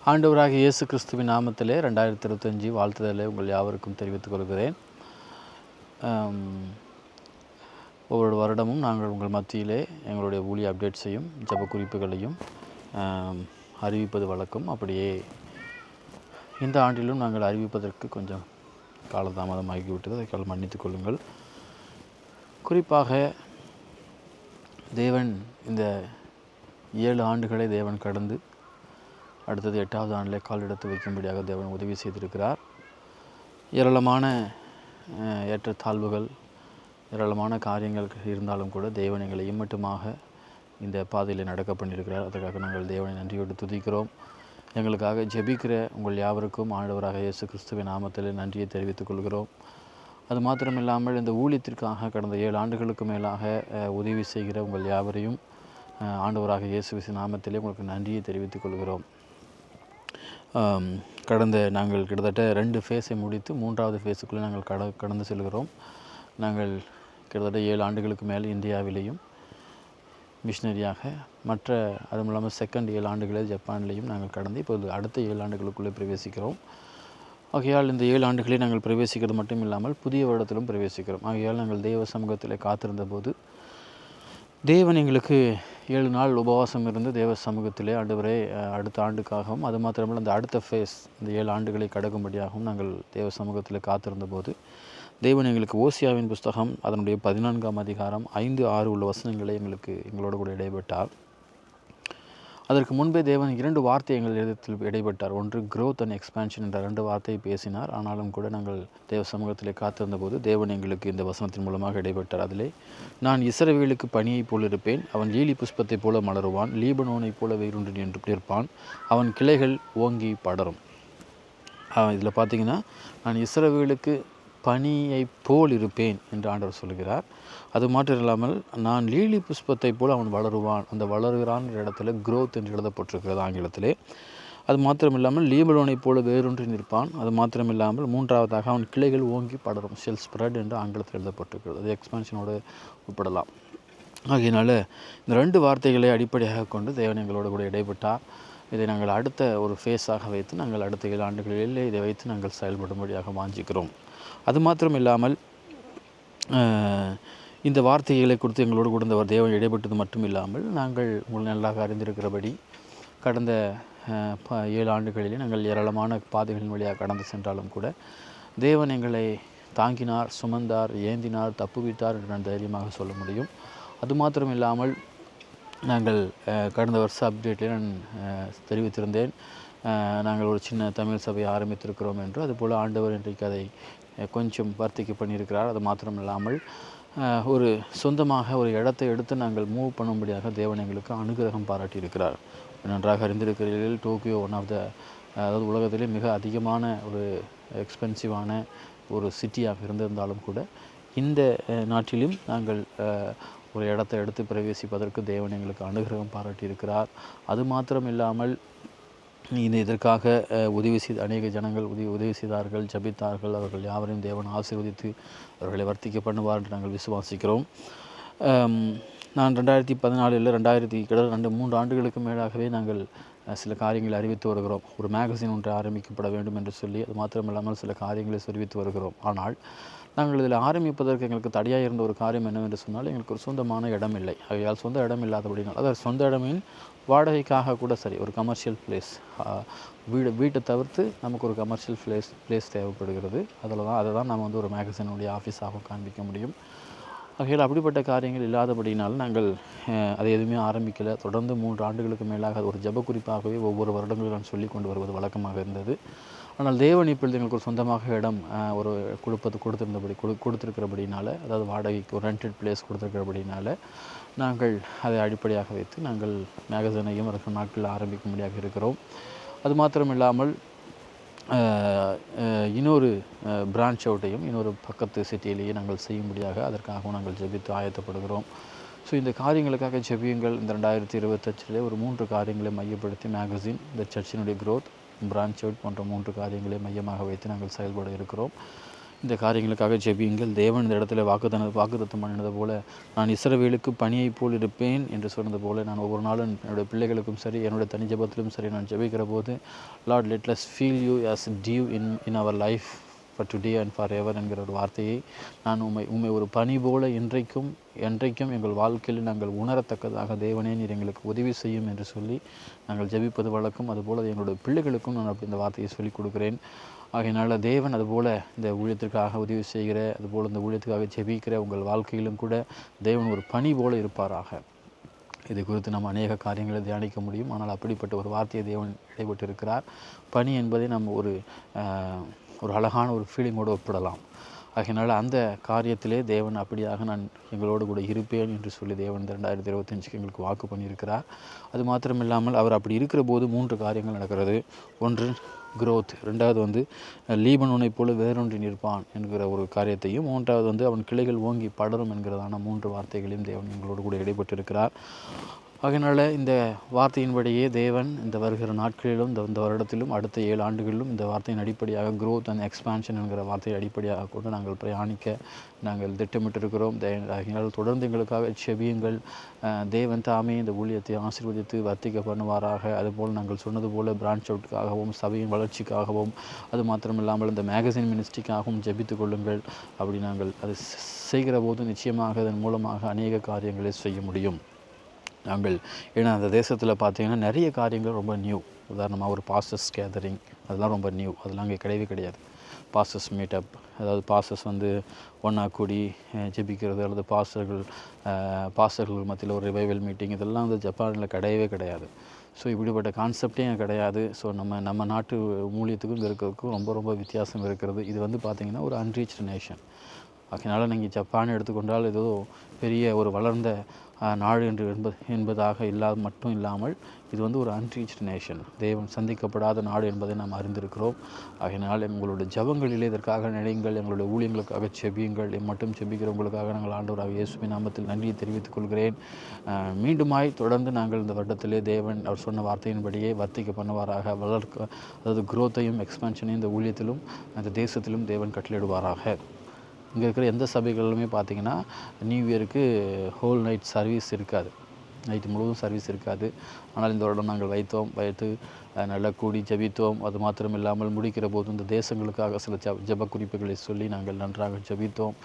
ஆண்டவராகிய இயேசு கிறிஸ்துவின் நாமத்திலே 2025 வாழ்த்துதலை உங்கள் யாவருக்கும் தெரிவித்துக் கொள்கிறேன். ஒவ்வொரு வருடமும் நாங்கள் உங்கள் மத்தியிலே எங்களுடைய ஊழிய அப்டேட்ஸையும் ஜெப குறிப்புகளையும் அறிவிப்பது வழக்கம். அப்படியே இந்த ஆண்டிலும் நாங்கள் அறிவிப்பதற்கு கொஞ்சம் காலதாமதமாகிவிட்டது. அதற்காக மன்னித்துக் கொள்ளுங்கள். குறிப்பாக தேவன் இந்த 7 ஆண்டுகளை தேவன் கடந்து அடுத்தது 8வது ஆண்டிலே கால் எடுத்து வைக்கும்படியாக தேவன் உதவி செய்திருக்கிறார். ஏராளமான ஏற்றத்தாழ்வுகள், ஏராளமான காரியங்கள் இருந்தாலும் கூட தேவன் எங்களை இம்மட்டுமாக இந்த பாதையில் நடக்க பண்ணியிருக்கிறார். அதற்காக நாங்கள் தேவனை நன்றியோடு துதிக்கிறோம். எங்களுக்காக ஜெபிக்கிற உங்கள் யாவருக்கும் ஆண்டவராக இயேசு கிறிஸ்துவின் நாமத்தில் நன்றியை தெரிவித்துக் கொள்கிறோம். அது மாத்திரமில்லாமல் இந்த ஊழியத்திற்காக கடந்த 7 ஆண்டுகளுக்கு மேலாக உதவி செய்கிற உங்கள் யாவரையும் ஆண்டவராக இயேசு நாமத்திலே உங்களுக்கு நன்றியை தெரிவித்துக் கொள்கிறோம். நாங்கள் கிட்டத்தட்ட 2 ஃபேஸை முடித்து 3வது ஃபேஸுக்குள்ளே நாங்கள் கடந்து செல்கிறோம். நாங்கள் கிட்டத்தட்ட 7 ஆண்டுகளுக்கு மேலே இந்தியாவிலேயும் மிஷினரியாக, மற்ற அதுவும் இல்லாமல் செகண்ட் 7 ஆண்டுகளில் ஜப்பான்லேயும் நாங்கள் கடந்து இப்போது அடுத்த 7 ஆண்டுகளுக்குள்ளே பிரவேசிக்கிறோம். ஆகையால் இந்த 7 ஆண்டுகளில் நாங்கள் பிரவேசிக்கிறது மட்டும் இல்லாமல் புதிய வருடத்திலும் பிரவேசிக்கிறோம். ஆகையால் நாங்கள் தெய்வ சமூகத்தில் காத்திருந்த போது தேவன் எங்களுக்கு 7 நாள் உபவாசம் இருந்து தேவ சமூகத்திலே ஆண்டவரே அடுத்த ஆண்டுக்காகவும், அது மாத்திரமல்ல அந்த அடுத்த ஃபேஸ் இந்த 7 ஆண்டுகளை கடக்கும்படியாகவும் நாங்கள் தேவ சமூகத்தில் காத்திருந்த போது தேவன் எங்களுக்கு ஓசியாவின் புஸ்தகம் அதனுடைய 14ஆம் அதிகாரம் 5, 6 உள்ள வசனங்களை எங்களோடு கூட இடைப்பட்டார். அதற்கு முன்பே தேவன் 2 வார்த்தை எங்கள் இடத்தில் இடைப்பட்டார். ஒன்று growth and expansion என்ற 2 வார்த்தையை பேசினார். ஆனாலும் கூட நாங்கள் தேவ சமூகத்திலே காத்திருந்த போது தேவன் எங்களுக்கு இந்த வசனத்தின் மூலமாக இடைப்பட்டார். அதிலே, நான் இஸ்ரவேலுக்கு பனியைப் போல் இருப்பேன், அவன் லீலி புஷ்பத்தைப் போல மலருவான், லீபனோனைப் போல வேரூன்றி நிற்பான், அவன் கிளைகள் ஓங்கி படரும். இதில் பார்த்தீங்கன்னா, நான் இஸ்ரவேலுக்கு பனியை போல் இருப்பேன் என்று ஆண்டவர் சொல்கிறார். அது மாத்திரம் இல்லாமல் நான் லீலி புஷ்பத்தை போல் அவன் வளருவான். அந்த வளருகிறான் இடத்துல growth என்று எழுதப்பட்டிருக்கிறது ஆங்கிலத்திலே. அது மாத்திரம் இல்லாமல் லீபனோனை போல வேரூன்றி நிற்பான். அது மாத்திரம் இல்லாமல் 3வதாக அவன் கிளைகள் ஓங்கி படரும், ஷெல் ஸ்ப்ரெட் என்று ஆங்கிலத்தில் எழுதப்பட்டிருக்கிறது. அது எக்ஸ்பான்ஷனோடு ஒப்பிடலாம். ஆகையினால இந்த 2 வார்த்தைகளை அடிப்படையாக கொண்டு தேவன் எங்களோடு கூட இடைப்பட்டார். இதை நாங்கள் அடுத்த ஒரு ஃபேஸாக வைத்து நாங்கள் அடுத்த 7 ஆண்டுகளில் இதை வைத்து நாங்கள் செயல்படும்படியாக வாஞ்சிக்கிறோம். அது மாத்திரம் இல்லாமல் இந்த வார்த்தைகளை கொடுத்து எங்களோடு கூட இந்த தேவன் இடைப்பட்டது மட்டும் இல்லாமல் நாங்கள் உங்கள் நல்லாக அறிந்திருக்கிறபடி கடந்த 7 ஆண்டுகளிலே நாங்கள் ஏராளமான பாதைகளின் வழியாக கடந்து சென்றாலும் கூட தேவன் எங்களை தாங்கினார், சுமந்தார், ஏந்தினார், தப்புவித்தார் என்று நான் தைரியமாக சொல்ல முடியும். அது மாத்திரம் இல்லாமல் நாங்கள் கடந்த வருஷ அப்டேட்டில் நான் தெரிவித்திருந்தேன், நாங்கள் ஒரு சின்ன தமிழ் சபையை ஆரம்பித்திருக்கிறோம் என்று. அதுபோல் ஆண்டவர் இன்றைக்கு அதை கொஞ்சம் வர்த்திக்க பண்ணியிருக்கிறார். அது மாத்திரம் இல்லாமல் ஒரு சொந்தமாக ஒரு இடத்தை எடுத்து நாங்கள் மூவ் பண்ணும்படியாக தேவன் எங்களுக்கு அனுகிரகம் பாராட்டியிருக்கிறார். நன்றாக அறிந்திருக்கிறீர்கள், டோக்கியோ அதாவது உலகத்திலே மிக அதிகமான ஒரு எக்ஸ்பென்சிவான ஒரு சிட்டியாக இருந்திருந்தாலும் கூட இந்த நாட்டிலும் நாங்கள் ஒரு இடத்தை எடுத்து பிரவேசிப்பதற்கு தேவன் எங்களுக்கு அனுகிரகம் பாராட்டியிருக்கிறார். அது மாத்திரம் இல்லாமல் இதற்காக உதவி செய்த அநேக ஜனங்கள் உதவி செய்தார்கள், ஜபித்தார்கள். அவர்கள் யாவரையும் தேவன் ஆசீர்வதித்து அவர்களை வர்த்திக்க பண்ணுவார் என்று நாங்கள் விசுவாசிக்கிறோம். நான் 2014 கிட்டத்தட்ட 3 ஆண்டுகளுக்கு மேலாகவே நாங்கள் சில காரியங்களை அறிவித்து வருகிறோம். ஒரு மேகசின் ஒன்று ஆரம்பிக்கப்பட வேண்டும் என்று சொல்லி, அது மாத்திரமில்லாமல் சில காரியங்களை தெரிவித்து வருகிறோம். ஆனால் நாங்கள் இதில் ஆரம்பிப்பதற்கு எங்களுக்கு தடையாக இருந்த ஒரு காரியம் என்னவென்று சொன்னால், எங்களுக்கு ஒரு சொந்தமான இடம் இல்லை. ஆகையால் சொந்த இடம் இல்லாதபடினால், அதாவது சொந்த இடமின் வாடகைக்காக கூட சரி, ஒரு கமர்ஷியல் பிளேஸ், வீட்டை தவிர்த்து நமக்கு ஒரு கமர்ஷியல் பிளேஸ் தேவைப்படுகிறது. அதை தான் நம்ம ஒரு மேகசினுடைய ஆஃபீஸாக காண்பிக்க முடியும். ஆகையால் அப்படிப்பட்ட காரியங்கள் இல்லாதபடினால் நாங்கள் அதை எதுவுமே ஆரம்பிக்கலை. தொடர்ந்து 3 ஆண்டுகளுக்கு மேலாக ஒரு ஜெப குறிப்பாகவே ஒவ்வொரு வருடங்களும் நான் சொல்லி கொண்டு வருவது வழக்கமாக இருந்தது. ஆனால் தேவன் இப்பொழுது எங்களுக்கு ஒரு சொந்தமாக இடம் ஒரு கொடுத்திருக்கிறபடினால, அதாவது வாடகைக்கு ஒரு ரெண்டட் பிளேஸ் கொடுத்திருக்கிறபடினால நாங்கள் அதை அடிப்படையாக வைத்து நாங்கள் மேகசினையும் வருஷ நாட்களில் ஆரம்பிக்கும்படியாக இருக்கிறோம். அது மாத்திரம் இல்லாமல் இன்னொரு பிரான்ச் அவுட்டையும் இன்னொரு பக்கத்து சிட்டியிலேயே நாங்கள் செய்யும்படியாக அதற்காகவும் நாங்கள் ஜெபித்து ஆயத்தப்படுகிறோம். ஸோ இந்த காரியங்களுக்காக ஜெபியுங்கள். இந்த 2025 ஒரு 3 காரியங்களை மையப்படுத்தி மேகசின், இந்த சர்ச்சினுடைய growth, பிரான்ச் அவுட் போன்ற 3 காரியங்களை மையமாக வைத்து நாங்கள் செயல்பட இருக்கிறோம். இந்த காரியங்களுக்காக ஜெபியுங்கள். தேவன் இந்த இடத்துல வாக்குத்தத்தம் பண்ணினது போல, நான் இஸ்ரவேலுக்கு பனியைப் போல் இருப்பேன் என்று சொன்னது போல, நான் ஒவ்வொரு நாளும் என்னுடைய பிள்ளைகளுக்கும் சரி, என்னுடைய தனி ஜெபத்திலும் சரி, நான் ஜெபிக்கிற போது, Lord let us feel you as dew in our life for today and forever என்கிற ஒரு வார்த்தையை நான் உம்மை ஒரு பனி போல என்றைக்கும் எங்கள் வாழ்க்கையில் நாங்கள் உணரத்தக்கதாக தேவனே நீர் எங்களுக்கு உதவி செய்யும் என்று சொல்லி நாங்கள் ஜெபிப்பது வழக்கம். அதுபோல் எங்களுடைய பிள்ளைகளுக்கும் நான் அப்படி இந்த வார்த்தையை சொல்லிக் கொடுக்குறேன். ஆகையினால் தேவன் அதுபோல் இந்த ஊழியத்திற்காக உதவி செய்கிற, அதுபோல் இந்த ஊழியத்துக்காக ஜெபிக்கிற உங்கள் வாழ்க்கையிலும் கூட தேவன் ஒரு பனி போல இருப்பாராக. இது குறித்து நம்ம அநேக காரியங்களை தியானிக்க முடியும். ஆனால் அப்படிப்பட்ட ஒரு வார்த்தையை தேவன் இடைப்பட்டு இருக்கிறார். பனி என்பதை நம்ம ஒரு அழகான ஒரு ஃபீலிங்கோடு ஒப்பிடலாம். ஆகையினால் அந்த காரியத்திலே தேவன் அப்படியாக நான் எங்களோடு கூட இருப்பேன் என்று சொல்லி தேவன் 2025 எங்களுக்கு வாக்கு பண்ணியிருக்கிறார். அது மாத்திரமில்லாமல் அவர் அப்படி இருக்கிற போது 3 காரியங்கள் நடக்கிறது. ஒன்று growth, ரெண்டாவது லீபனோனைப் போல வேரொன்றி நிற்பான் என்கிற ஒரு காரியத்தையும், மூன்றாவது அவன் கிளைகள் ஓங்கி படரும் என்கிறதான 3 வார்த்தைகளையும் தேவன் எங்களோடு கூட இடைப்பட்டிருக்கிறார். அதனால் இந்த வார்த்தையின்படியே தேவன் இந்த வருகிற நாட்களிலும் இந்த வருடத்திலும் அடுத்த 7 ஆண்டுகளிலும் இந்த வார்த்தையின் அடிப்படையாக growth and expansion என்கிற வார்த்தையை அடிப்படையாக கொண்டு நாங்கள் பிரயாணிக்க நாங்கள் திட்டமிட்டிருக்கிறோம். அதனால் தொடர்ந்து எங்களுக்காக செபியுங்கள். தேவன் தாமே இந்த ஊழியத்தை ஆசீர்வதித்து வர்த்திக்க பண்ணுவாராக. அதுபோல் நாங்கள் சொன்னது போல் பிரான்ச் அவுட்டுக்காகவும் சபையின் வளர்ச்சிக்காகவும் அது மாத்திரமில்லாமல் இந்த மேகசின் மினிஸ்ட்ரிக்காகவும் ஜெபித்து கொள்ளுங்கள். அப்படி நாங்கள் அது செய்கிற போது நிச்சயமாக அதன் மூலமாக அநேக காரியங்களை செய்ய முடியும். ஏன்னா அந்த தேசத்தில் பார்த்திங்கன்னா நிறைய காரியங்கள் ரொம்ப நியூ. உதாரணமாக ஒரு பாஸ்டர்ஸ் கேதரிங், அதெல்லாம் ரொம்ப நியூ. அதெல்லாம் அங்கே கிடையவே கிடையாது. பாஸ்டர்ஸ் மீட்டப், அதாவது பாஸ்டர்ஸ் ஒன்றா கூடி ஜெபிக்கிறது, அல்லது பாஸ்டர்கள் மத்தியில் ஒரு ரிவைவல் மீட்டிங், இதெல்லாம் ஜப்பானில் கிடையவே கிடையாது. ஸோ இப்படிப்பட்ட கான்செப்டே கிடையாது. ஸோ நம்ம நாட்டு ஊழியத்துக்கும் இருக்கிறதுக்கும் ரொம்ப ரொம்ப வித்தியாசம் இருக்கிறது. இது பார்த்திங்கன்னா ஒரு அன்ரீச்டு நேஷன். அதனால் நீங்கள் ஜப்பான் எடுத்துக்கொண்டால் ஏதோ பெரிய ஒரு வளர்ந்த நாடு என்பதாக மட்டும் இல்லாமல் இது ஒரு அன்ரீச்டு நேஷன், தேவன் சந்திக்கப்படாத நாடு என்பதை நாம் அறிந்திருக்கிறோம். ஆகையினால் எங்களுடைய ஜபங்களிலே இதற்காக நினைங்கள், எங்களுடைய ஊழியங்களுக்காக செபியுங்கள். மட்டும் செபிக்கிறவங்களுக்காக நாங்கள் ஆண்டவராக இயேசுவின் நாமத்தில் நன்றியை தெரிவித்துக் கொள்கிறேன். மீண்டுமாய் தொடர்ந்து நாங்கள் இந்த வருடத்திலே தேவன் அவர் சொன்ன வார்த்தையின்படியே வர்த்திக்க பண்ணுவாராக. அதாவது குரோத்தையும் எக்ஸ்பான்ஷனையும் இந்த ஊழியத்திலும் அந்த தேசத்திலும் தேவன் கட்டளையிடுவாராக. இங்கே இருக்கிற எந்த சபைகளிலுமே பார்த்திங்கன்னா நியூ இயருக்கு ஹோல் நைட் சர்வீஸ் இருக்காது, நைட்டு முழுவதும் சர்வீஸ் இருக்காது. ஆனால் இந்த வருடம் நாங்கள் வைத்து நல்லா கூடி ஜபித்தோம். அது மாத்திரம் இல்லாமல் முடிக்கிற போது இந்த தேசங்களுக்காக சில ஜப குறிப்புகளை சொல்லி நாங்கள் நன்றாக ஜபித்தோம்.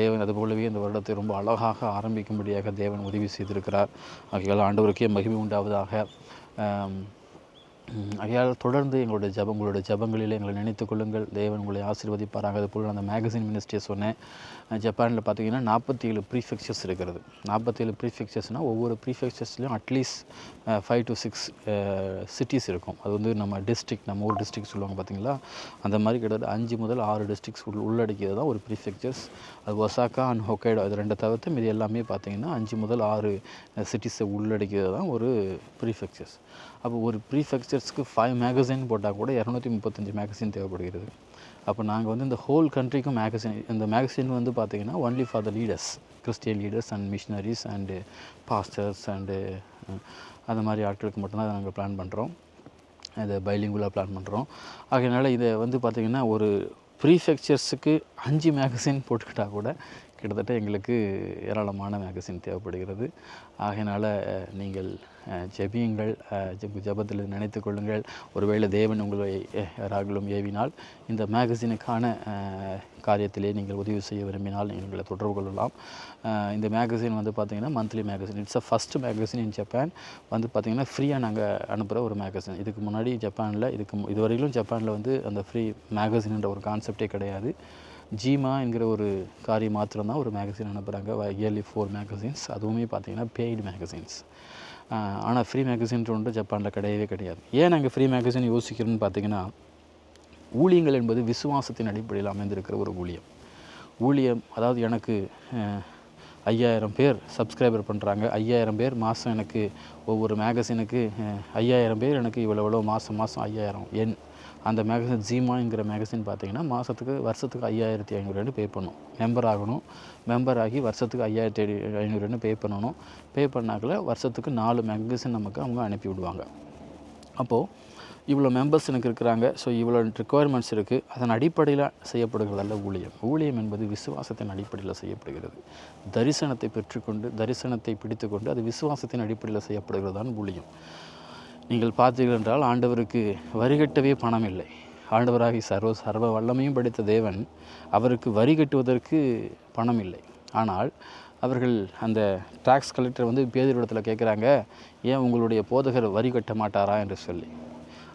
தேவன் அதுபோலவே இந்த வருடத்தை ரொம்ப அழகாக ஆரம்பிக்கும்படியாக தேவன் உதவி செய்திருக்கிறார். ஆகையால் ஆண்டவருக்கே மகிமை உண்டாவதாக. ஆகையால் தொடர்ந்து உங்களுடைய ஜபங்களிலே எங்களை நினைத்து கொள்ளுங்கள். தேவன் உங்களை ஆசீர்வதிப்பாராக. அதுபோல் அந்த மேகசின் மினிஸ்ட்ரியை சொன்னேன். ஜப்பானில் பார்த்திங்கன்னா 47 ப்ரீஃபெக்சர்ஸ் இருக்கிறது. 47 ப்ரீஃபெக்சர்ஸ்னால் ஒவ்வொரு ப்ரீஃபெக்சர்ஸ்லையும் அட்லீஸ்ட் 5 to 6 சிட்டிஸ் இருக்கும். அது நம்ம டிஸ்ட்ரிக்ட், நம்ம ஊர் டிஸ்ட்ரிக்ட் சொல்லுவாங்க பார்த்திங்களா, அந்த மாதிரி கிட்டத்தட்ட 5 முதல் 6 டிஸ்ட்ரிக்ஸ் உள்ளடக்கியது தான் ஒரு ப்ரீஃபெக்சர்ஸ். அது ஒசாக்கா அண்ட் ஹொக்கைடோ, இது 2 தவிர்த்து இது எல்லாமே பார்த்திங்கன்னா 5 முதல் 6 சிட்டிஸை உள்ளடக்கியது தான் ஒரு ப்ரீஃபெக்சர்ஸ். அப்போ ஒரு ப்ரீஃபெக்சர்ஸ்க்கு 5 மேகசின் போட்டால் கூட 235 மேகசின் தேவைப்படுகிறது. அப்போ நாங்கள் இந்த ஹோல் கண்ட்ரிக்கும் மேகசின், இந்த மேகசின் பார்த்திங்கன்னா only for the leaders, Christian leaders and missionaries and pastors and அந்த மாதிரி ஆட்களுக்கு மட்டும்தான் அதை நாங்கள் பிளான் பண்ணுறோம். இதை பைலிங்குலாக பிளான் பண்ணுறோம். ஆகையினால இதை பார்த்திங்கன்னா ஒரு ப்ரீஃபெக்சர்ஸுக்கு 5 மேகசின் போட்டுக்கிட்டால் கூட கிட்டத்தட்ட எங்களுக்கு ஏராளமான மேகசின் தேவைப்படுகிறது. ஆகையினால் நீங்கள் ஜெபியுங்கள், ஜபத்தில் நினைத்து கொள்ளுங்கள். ஒருவேளை தேவன் உங்களை யாராகலும் ஏவினால் இந்த மேகசினுக்கான காரியத்திலே நீங்கள் உதவி செய்ய விரும்பினால் எங்களை தொடர்பு கொள்ளலாம். இந்த மேகசின் பார்த்திங்கன்னா monthly magazine, it's first magazine in Japan. பார்த்திங்கன்னா ஃப்ரீயாக நாங்கள் அனுப்புகிற ஒரு மேகசின். இதுக்கு முன்னாடி ஜப்பானில் இதுவரையிலும் ஜப்பானில் அந்த ஃப்ரீ மேகசின்ன்ற ஒரு கான்செப்டே கிடையாது. ஜீமா என்கிற ஒரு காரியம் மாத்திரம்தான் ஒரு மேகசின் அனுப்புகிறாங்க, இயர்லி 4 மேகசின்ஸ். அதுவுமே பார்த்திங்கன்னா பெய்டு மேகசின்ஸ். ஆனால் ஃப்ரீ மேகசின்ற ஒன்று ஜப்பானில் கிடையவே கிடையாது. ஏன் நாங்கள் ஃப்ரீ மேகசின் யோசிக்கிறோன்னு பார்த்திங்கன்னா, ஊழியங்கள் என்பது விசுவாசத்தின் அடிப்படையில் அமைந்திருக்கிற ஒரு ஊழியம். அதாவது எனக்கு 5000 பேர் சப்ஸ்கிரைபர் பண்ணுறாங்க, 5000 பேர் மாதம் எனக்கு ஒவ்வொரு மேகசினுக்கு 5000 பேர் எனக்கு இவ்வளோ மாதம் 5000 எண். அந்த மேகசின் ஜீமாங்கிற மேகசின் பார்த்திங்கன்னா வருஷத்துக்கு 5500 பே பண்ணணும். மெம்பர் ஆகி வருஷத்துக்கு 5500 பே பண்ணணும். பே பண்ணாக்கல வருஷத்துக்கு 4 மேகசின் நமக்கு அவங்க அனுப்பி விடுவாங்க. அப்போது இவ்வளோ மெம்பர்ஸ் எனக்கு இருக்கிறாங்க, ஸோ இவ்வளோ ரிக்குவயர்மெண்ட்ஸ் இருக்குது, அதன் அடிப்படையில் செய்யப்படுகிறதல்ல ஊழியம். ஊழியம் என்பது விசுவாசத்தின் அடிப்படையில் செய்யப்படுகிறது. தரிசனத்தை பெற்றுக்கொண்டு, தரிசனத்தை பிடித்துக்கொண்டு அது விசுவாசத்தின் அடிப்படையில் செய்யப்படுகிறது தான் ஊழியம். நீங்கள் பார்த்தீர்கள் என்றால் ஆண்டவருக்கு வரிகட்டவே பணம் இல்லை. ஆண்டவராகி சர்வ வல்லமையும் படைத்த தேவன் அவருக்கு வரி கட்டுவதற்கு பணம் இல்லை. ஆனால் அவர்கள் அந்த டாக்ஸ் கலெக்டர் வந்து பேதுருவிடத்தில் கேட்குறாங்க, ஏன் உங்களுடைய போதகர் வரி கட்ட மாட்டாரா என்று சொல்லி.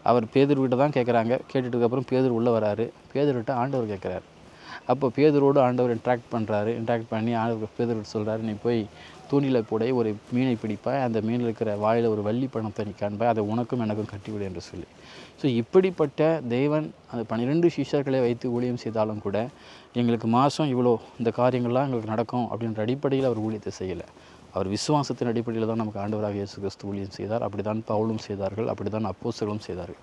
அவர் பேதுருவிட்ட தான் கேட்குறாங்க. கேட்டுட்டதுக்கப்புறம் பேதுரு உள்ளே வராரு. பேதுருவிட்ட ஆண்டவர் கேட்குறாரு. அப்போ பேதுரோடு ஆண்டவர் இன்ட்ராக்ட் பண்ணி ஆண்டவர் பேதுருவிட்ட சொல்கிறாரு, நீ போய் தூண்டில் போட ஒரு மீனை பிடிப்பாய், அந்த மீனில் இருக்கிற வாயில் ஒரு வள்ளி பணத்தை நீ காண்பாய், அதை உனக்கும் எனக்கும் கட்டிவிடு என்று சொல்லி. ஸோ இப்படிப்பட்ட தேவன் அந்த 12 சிஷ்யர்களை வைத்து ஊழியம் செய்தாலும் கூட எங்களுக்கு மாதம் இவ்வளோ இந்த காரியங்கள்லாம் எங்களுக்கு நடக்கும் அப்படின்ற அடிப்படையில் அவர் ஊழியத்தை செய்யலை. அவர் விசுவாசத்தின் அடிப்படையில் தான் நமக்கு ஆண்டவராக இயேசு கிறிஸ்து ஊழியம் செய்தார். அப்படி தான் பவுலும் செய்தார்கள், அப்படி தான் அப்போஸ்தலரும் செய்தார்கள்.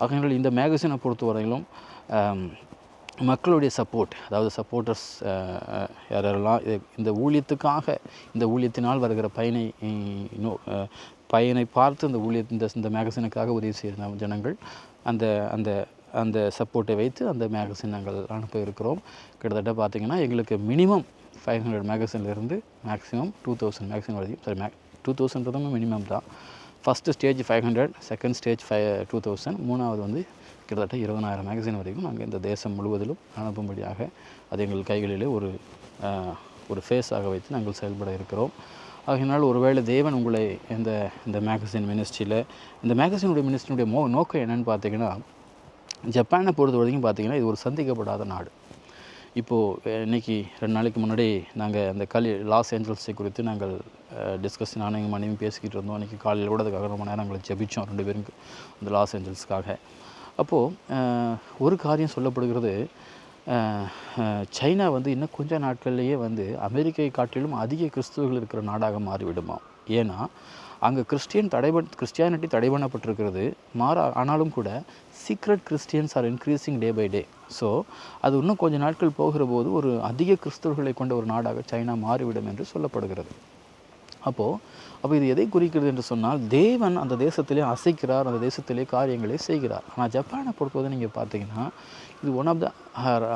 ஆகையால் இந்த மேகசினை பொறுத்தவரையிலும் மக்களுடைய சப்போர்ட், அதாவது சப்போர்ட்டர்ஸ் யாரெல்லாம் இந்த ஊழியத்துக்காக, இந்த ஊழியத்தினால் வருகிற பயனை பார்த்து இந்த மேகசினுக்காக உதவி செய்கிற ஜனங்கள் அந்த அந்த அந்த சப்போர்ட்டை வைத்து அந்த மேகசின் நாங்கள் அனுப்ப இருக்கிறோம். கிட்டத்தட்ட பார்த்திங்கன்னா எங்களுக்கு மினிமம் 500 மேகசின்லேருந்து மேக்ஸிமம் 2000 மேகசின் வரைக்கும், 2000 மினிமம் தான். ஃபஸ்ட்டு ஸ்டேஜ் 500, செகண்ட் ஸ்டேஜ் 2000, மூணாவது வந்து கிட்டத்தட்ட 20,000 மேகசின் வரைக்கும் நாங்கள் இந்த தேசம் முழுவதிலும் அனுப்பும்படியாக அது எங்கள் கைகளிலே ஒரு ஃபேஸாக வைத்து நாங்கள் செயல்பட இருக்கிறோம். ஆகையினால் ஒருவேளை தேவன் உங்களை இந்த மேகசின் மினிஸ்ட்ரியில், இந்த மினிஸ்ட்ரியுடைய நோக்கம் என்னென்னு பார்த்தீங்கன்னா, ஜப்பானை பொறுத்த வரைக்கும் பார்த்திங்கன்னா இது ஒரு சந்திக்கப்படாத நாடு. இப்போது இன்றைக்கி 2 நாளைக்கு முன்னாடி நாங்கள் அந்த லாஸ் ஏஞ்சல்ஸை குறித்து நாங்கள் நானும் எங்கள் மனைவி பேசிக்கிட்டு இருந்தோம். இன்றைக்கி காலையில் கூட அதுக்காக ரொம்ப நேரம் எங்களை ஜெபித்தோம் 2 பேருக்கு அந்த லாஸ் ஏஞ்சல்ஸுக்காக. அப்போது ஒரு காரியம் சொல்லப்படுகிறது, சைனா வந்து இன்னும் கொஞ்சம் நாட்கள்லேயே வந்து அமெரிக்கை காட்டிலும் அதிக கிறிஸ்துவர்கள் இருக்கிற நாடாக மாறிவிடுமா. ஏன்னா அங்கே கிறிஸ்டியானிட்டி தடை பண்ணப்பட்டிருக்கிறது. ஆனாலும் கூட secret Christians are increasing day by day. So அது இன்னும் கொஞ்சம் நாட்கள் போகிற போது ஒரு அதிக கிறிஸ்தவர்களை கொண்ட ஒரு நாடாக சைனா மாறிவிடும் என்று சொல்லப்படுகிறது. அப்போ இது எதை குறிக்கிறது என்று சொன்னால், தேவன் அந்த தேசத்திலே அசைக்கிறார், அந்த தேசத்திலே காரியங்களை செய்கிறார். ஆனால் ஜப்பானை பொறுத்தவரை நீங்கள் பார்த்தீங்கன்னா இது ஒன் ஆஃப் த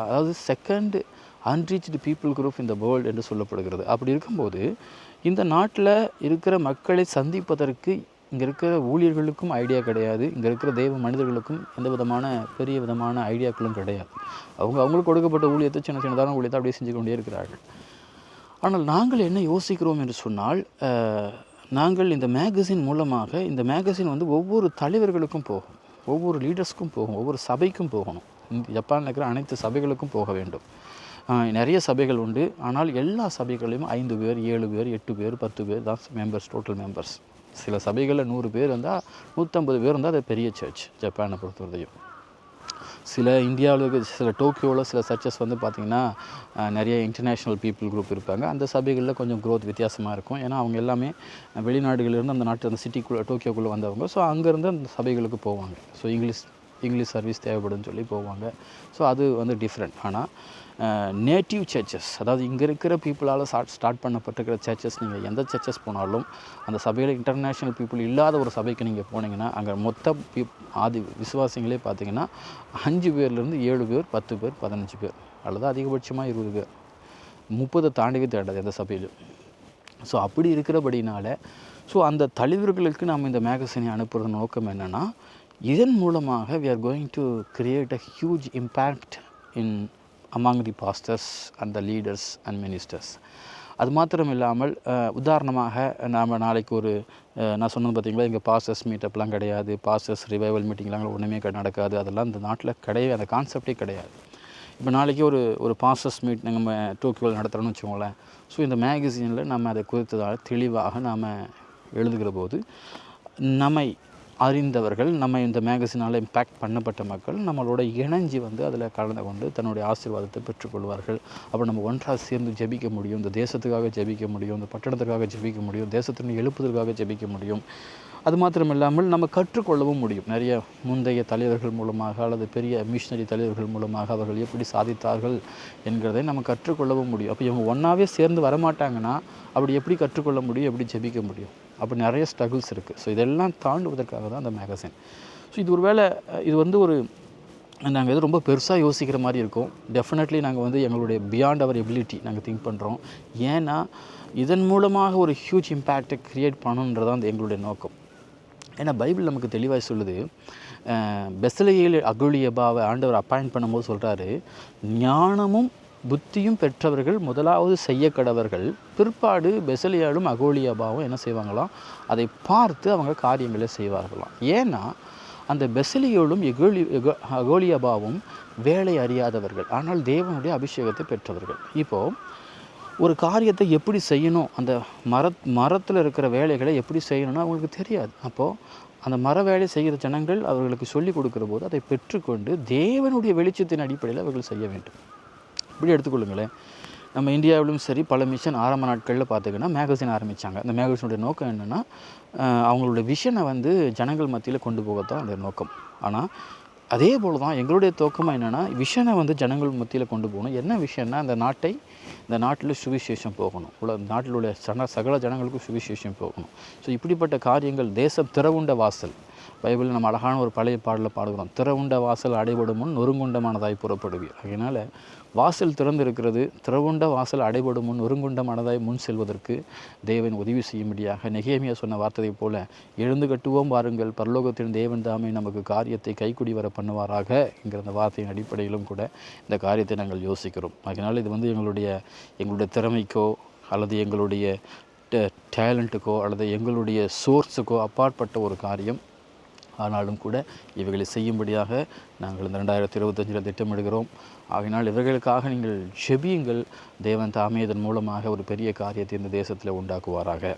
அதாவது second unreached people group in the world என்று சொல்லப்படுகிறது. அப்படி இருக்கும்போது இந்த நாட்டில் இருக்கிற மக்களை சந்திப்பதற்கு இங்கே இருக்கிற ஊழியர்களுக்கும் ஐடியா கிடையாது, இங்கே இருக்கிற தெய்வ மனிதர்களுக்கும் எந்த பெரிய விதமான ஐடியாக்களும் கிடையாது. அவங்களுக்கு கொடுக்கப்பட்ட ஊழியத்தை சின்னதான ஊழியத்தை அப்படியே செஞ்சு கொண்டே இருக்கிறார்கள். ஆனால் நாங்கள் என்ன யோசிக்கிறோம் என்று சொன்னால், நாங்கள் இந்த மேகசின் மூலமாக, இந்த மேகசின் வந்து ஒவ்வொரு தலைவர்களுக்கும் போகும், ஒவ்வொரு லீடர்ஸ்க்கும் போகும், ஒவ்வொரு சபைக்கும் போகணும். ஜப்பானில் இருக்கிற அனைத்து சபைகளுக்கும் போக வேண்டும். நிறைய சபைகள் உண்டு. ஆனால் எல்லா சபைகளையும் 5 பேர், 7 பேர், 8 பேர், 10 பேர் தான் மெம்பர்ஸ், டோட்டல் மெம்பர்ஸ். சில சபைகளில் 100 பேர் இருந்தால், 150 பேர் இருந்தால் அது பெரிய சர்ச் ஜப்பானை பொறுத்தவரையும். சில இந்தியாவில் சில டோக்கியோவில் சில சர்ச்சஸ் வந்து பார்த்திங்கன்னா நிறைய இன்டர்நேஷ்னல் பீப்புள் குரூப் இருப்பாங்க. அந்த சபைகளில் கொஞ்சம் க்ரோத் வித்தியாசமாக இருக்கும். ஏன்னா அவங்க எல்லாமே வெளிநாடுகளிலிருந்து அந்த சிட்டிக்குள்ளே டோக்கியோக்குள்ளே வந்தவங்க. ஸோ அங்கேருந்து அந்த சபைகளுக்கு போவாங்க. ஸோ இங்கிலீஷ் சர்வீஸ் தேவைப்படுன்னு சொல்லி போவாங்க. ஸோ அது வந்து டிஃப்ரெண்ட். ஆனால் நேட்டிவ் சர்ச்சஸ், அதாவது இங்கே இருக்கிற பீப்புளால் ஸ்டார்ட் பண்ணப்பட்டிருக்கிற சர்ச்சஸ், நீங்கள் எந்த சர்ச்சஸ் போனாலும் அந்த சபையில் இன்டர்நேஷ்னல் பீப்புள் இல்லாத ஒரு சபைக்கு நீங்கள் போனீங்கன்னா அங்கே மொத்த விசுவாசிகளே பார்த்தீங்கன்னா 5 பேர்லேருந்து 7 பேர், 10 பேர், 15 பேர், அல்லது அதிகபட்சமாக 20 பேர், 30 தாண்டவே தேடாது எந்த சபையிலும். ஸோ அப்படி இருக்கிறபடினால அந்த தலைவர்களுக்கு நாம் இந்த மேகசினை அனுப்புகிற நோக்கம் என்னென்னா, இதன் மூலமாக we are going to create a huge impact in among the pastors and the leaders and ministers. அது மாத்திரம் இல்லாமல் உதாரணமாக நாம் நாளைக்கு நான் சொன்னது பார்த்திங்களா, இங்கே பாஸ்டர்ஸ் மீட்டப்லாம் கிடையாது, பாஸ்டர்ஸ் ரிவைவல் மீட்டிங்லாம் ஒன்றுமே நடக்காது, அதெல்லாம் இந்த நாட்டில் கிடையாது, அந்த கான்செப்டே கிடையாது. இப்போ நாளைக்கு ஒரு பாஸ்டர்ஸ் மீட் நம்ம டோக்கியோவில் நடத்துகிறோன்னு வச்சுக்கோங்களேன். ஸோ இந்த மேகசினில் நம்ம அதை குறித்ததாக தெளிவாக நாம் எழுதுகிற போது நம்மை அறிந்தவர்கள், நம்ம இந்த மேகசினால் இம்பேக்ட் பண்ணப்பட்ட மக்கள் நம்மளோட இணைஞ்சி வந்து அதில் கலந்து கொண்டு தன்னுடைய ஆசீர்வாதத்தை பெற்றுக்கொள்வார்கள். அப்புறம் நம்ம ஒன்றாக சேர்ந்து ஜெபிக்க முடியும், இந்த தேசத்துக்காக ஜெபிக்க முடியும், இந்த பட்டணத்துக்காக ஜெபிக்க முடியும், தேசத்தின் எழுப்புதலுக்காக ஜெபிக்க முடியும். அது மாத்திரம் இல்லாமல் நம்ம கற்றுக்கொள்ளவும் முடியும். நிறைய முந்தைய தலைவர்கள் மூலமாக அல்லது பெரிய மிஷனரி தலைவர்கள் மூலமாக அவர்கள் எப்படி சாதித்தார்கள் என்கிறதை நம்ம கற்றுக்கொள்ளவும் முடியும். அப்போ இவங்க ஒன்றாவே சேர்ந்து வரமாட்டாங்கன்னா அப்படி எப்படி கற்றுக்கொள்ள முடியும், எப்படி ஜெபிக்க முடியும்? அப்போ நிறைய ஸ்ட்ரகிள்ஸ் இருக்குது. ஸோ இதெல்லாம் தாண்டுவதற்காக தான் அந்த மேகசின். ஸோ இது ஒரு வேளை இது வந்து ஒரு நாங்கள் எது ரொம்ப பெருசாக யோசிக்கிற மாதிரி இருக்கும். டெஃபினெட்லி நாங்கள் வந்து எங்களுடைய பியாண்ட் அவர் எபிலிட்டி நாங்கள் திங்க் பண்ணுறோம். ஏன்னா இதன் மூலமாக ஒரு ஹியூஜ் இம்பேக்டை க்ரியேட் பண்ணணுன்றது தான் எங்களுடைய நோக்கம். ஏன்னா பைபிள் நமக்கு தெளிவாக சொல்லுது, பெசலேயேல் அகோலியபாவை ஆண்டவர் அப்பாயிண்ட் பண்ணும்போது சொல்கிறாரு, ஞானமும் புத்தியும் பெற்றவர்கள் முதலாவது செய்ய கடவர்கள், பிற்பாடு பெசலேயேலும் அகோலியபாவும் என்ன செய்வாங்களாம், அதை பார்த்து அவங்க காரியங்களை செய்வார்களாம். ஏன்னா அந்த பெசலேயேலும் அகோலியபாவும் வேலை அறியாதவர்கள், ஆனால் தேவனுடைய அபிஷேகத்தை பெற்றவர்கள். இப்போது ஒரு காரியத்தை எப்படி செய்யணும், அந்த மரத்தில் இருக்கிற வேலைகளை எப்படி செய்யணும்னு அவங்களுக்கு தெரியாது. அப்போது அந்த மர வேலை செய்கிற ஜனங்கள் அவர்களுக்கு சொல்லிக் கொடுக்குற போது அதை பெற்றுக்கொண்டு தேவனுடைய வெளிச்சத்தின் அடிப்படையில் அவர்கள் செய்ய வேண்டும். இப்படி எடுத்துக்கொள்ளுங்களேன். நம்ம இந்தியாவிலும் சரி பல மிஷன் ஆரம்ப நாட்களில் பார்த்திங்கன்னா மேகசின் ஆரம்பித்தாங்க. அந்த மேகசினுடைய நோக்கம் என்னென்னா, அவங்களுடைய விஷனை வந்து ஜனங்கள் மத்தியில் கொண்டு போகத்தான் அந்த நோக்கம். ஆனால் அதே போல் தான் எங்களுடைய நோக்கமாக என்னென்னா, விஷனை வந்து ஜனங்கள் மத்தியில் கொண்டு போகணும். என்ன விஷயம்னா, இந்த நாட்டில் சுவிசேஷம் போகணும், நாட்டில் உள்ள சகல ஜனங்களுக்கும் சுவிசேஷம் போகணும். ஸோ இப்படிப்பட்ட காரியங்கள், தேசம் திறவுண்ட வாசல், பைபிளில் நம்ம அழகான ஒரு பழைய பாடலில் பாடுகிறோம், திறவுண்ட வாசல் அடைபடும் முன் நொறுங்குண்டமானதாய் புறப்படுவீர். அதனால் வாசல் திறந்திருக்கிறது, திறவுண்ட வாசல் அடைபடும் முன் நொறுங்குண்டமானதாய் முன் செல்வதற்கு தேவன் உதவி செய்யும்படியாக நெகேமியா சொன்ன வார்த்தையைப் போல எழுந்து கட்டுவோம் பாருங்கள், பரலோகத்தின் தேவன் தாமே நமக்கு காரியத்தை கைக்குடி வர பண்ணுவாராக என்கிற அந்த வார்த்தையின் அடிப்படையிலும் கூட இந்த காரியத்தை நாங்கள் யோசிக்கிறோம். அதனால் இது வந்து எங்களுடைய திறமைக்கோ அல்லது எங்களுடைய டேலண்ட்டுக்கோ அல்லது எங்களுடைய சோர்ஸுக்கோ அப்பாற்பட்ட ஒரு காரியம். ஆனாலும் கூட இவைகளை செய்யும்படியாக நாங்கள் இந்த 2025 திட்டமிடுகிறோம். ஆகையினால் இவர்களுக்காக நீங்கள் ஜெபியுங்கள். தேவன் தாமே இதன் மூலமாக ஒரு பெரிய காரியத்தை இந்த தேசத்தில் உண்டாக்குவாராக.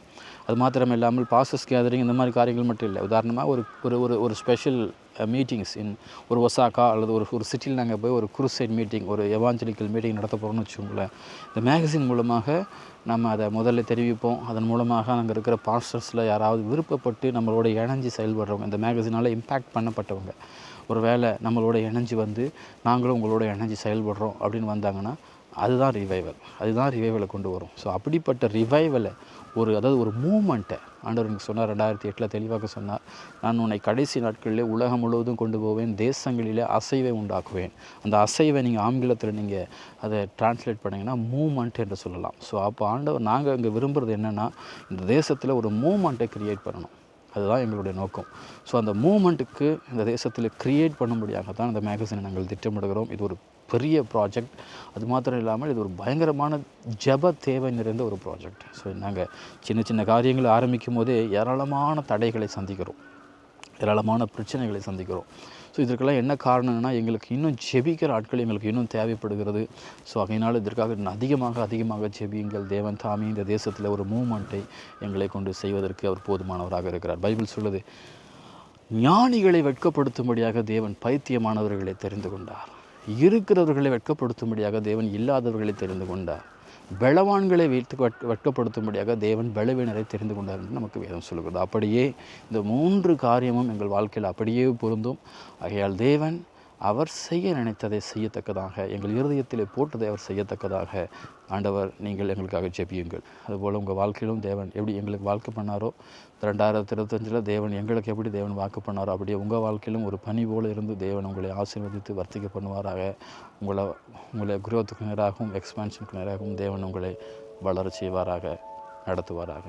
அது மாத்திரமில்லாமல் பாஸ்டர்ஸ் கேதரிங் இந்த மாதிரி காரியங்கள் மட்டும் இல்லை. உதாரணமாக ஒரு ஸ்பெஷல் மீட்டிங்ஸ் ஒரு ஒசாக்கா அல்லது ஒரு சிட்டியில் நாங்கள் போய் ஒரு குருசைட் மீட்டிங், ஒரு எவாஞ்சலிக்கல் மீட்டிங் நடத்த போகிறோம்னு வச்சுக்கோங்களேன். இந்த மேகசின் மூலமாக நம்ம அதை முதல்ல தெரிவிப்போம். அதன் மூலமாக அங்கே இருக்கிற பாஸ்டர்ஸில் யாராவது விருப்பப்பட்டு நம்மளோட இணைஞ்சி செயல்படுறவங்க, இந்த மேகசினால் இம்பேக்ட் பண்ணப்பட்டவங்க, ஒரு வேளை நம்மளோட இணைஞ்சி வந்து நாங்களும் உங்களோட இணைஞ்சி செயல்படுறோம் அப்படின்னு வந்தாங்கன்னா அதுதான் ரிவைவலை கொண்டு வரும். ஸோ அப்படிப்பட்ட ரிவைவலை ஒரு மூமெண்ட்டை ஆண்டவர் எனக்கு சொன்னார். 2008 தெளிவாக சொன்னார், நான் உன்னை கடைசி நாட்களிலே உலகம் முழுவதும் கொண்டு போவேன், தேசங்களிலே அசைவை உண்டாக்குவேன். அந்த அசைவை நீங்கள் ஆங்கிலத்தில் நீங்கள் அதை டிரான்ஸ்லேட் பண்ணிங்கன்னா மூமெண்ட் என்று சொல்லலாம். ஸோ அப்போ ஆண்டவர் நாங்கள் இங்கே விரும்புகிறது என்னென்னா, இந்த தேசத்தில் ஒரு மூமெண்ட்டை க்ரியேட் பண்ணணும். அதுதான் எங்களுடைய நோக்கம். ஸோ அந்த மூமெண்ட்டுக்கு இந்த தேசத்தில் க்ரியேட் பண்ணும்படியாக தான் இந்த மேகசினை நாங்கள் திட்டமிடுகிறோம். இது ஒரு பெரிய ப்ராஜெக்ட். அது மாத்திரம் இல்லாமல் இது ஒரு பயங்கரமான ஜெப தேவை நிறைந்த ஒரு ப்ராஜெக்ட். ஸோ நாங்கள் சின்ன காரியங்களை ஆரம்பிக்கும் போதே ஏராளமான தடைகளை சந்திக்கிறோம், ஏராளமான பிரச்சனைகளை சந்திக்கிறோம். ஸோ இதற்கெல்லாம் என்ன காரணம்னா, எங்களுக்கு இன்னும் ஜெபிக்கிற ஆட்கள் எங்களுக்கு இன்னும் தேவைப்படுகிறது. ஸோ அதனால் இதற்காக அதிகமாக ஜெபியுங்கள். தேவன் தாமே இந்த தேசத்தில் ஒரு மூமெண்ட்டை எங்களை கொண்டு செய்வதற்கு அவர் போதுமானவராக இருக்கிறார். பைபிள் சொல்லுது, ஞானிகளை வெட்கப்படுத்தும்படியாக தேவன் பைத்தியமானவர்களை தெரிந்து கொண்டார், இருக்கிறவர்களை வெட்கப்படுத்தும்படியாக தேவன் இல்லாதவர்களை தெரிந்து கொண்டார், பலவான்களை வெட்கப்படுத்தும்படியாக தேவன் பலவீனரை தெரிந்து கொண்டார் என்று நமக்கு வேதம் சொல்கிறது. அப்படியே இந்த 3 காரியமும் எங்கள் வாழ்க்கையில் அப்படியே பொருந்தும். ஆகையால் தேவன் அவர் செய்ய நினைத்ததை செய்யத்தக்கதாக, எங்கள் இருதயத்தில் போட்டதை அவர் செய்யத்தக்கதாக ஆண்டவர் நீங்கள் எங்களுக்காக ஜெபியுங்கள். அதுபோல் உங்கள் வாழ்க்கையிலும் தேவன் எப்படி எங்களுக்கு வாக்கு பண்ணாரோ, 2025 தேவன் எங்களுக்கு எப்படி தேவன் வாக்கு பண்ணாரோ, அப்படியே உங்கள் வாழ்க்கையிலும் ஒரு பனி போல் இருந்து தேவன் உங்களை ஆசீர்வதித்து வர்த்திக்க பண்ணுவாராக. உங்களை குரோத்துக்கு நேராகவும் எக்ஸ்பான்ஷனுக்கு நேராகவும் தேவன் உங்களை வளர செய்வாராக, நடத்துவாராக.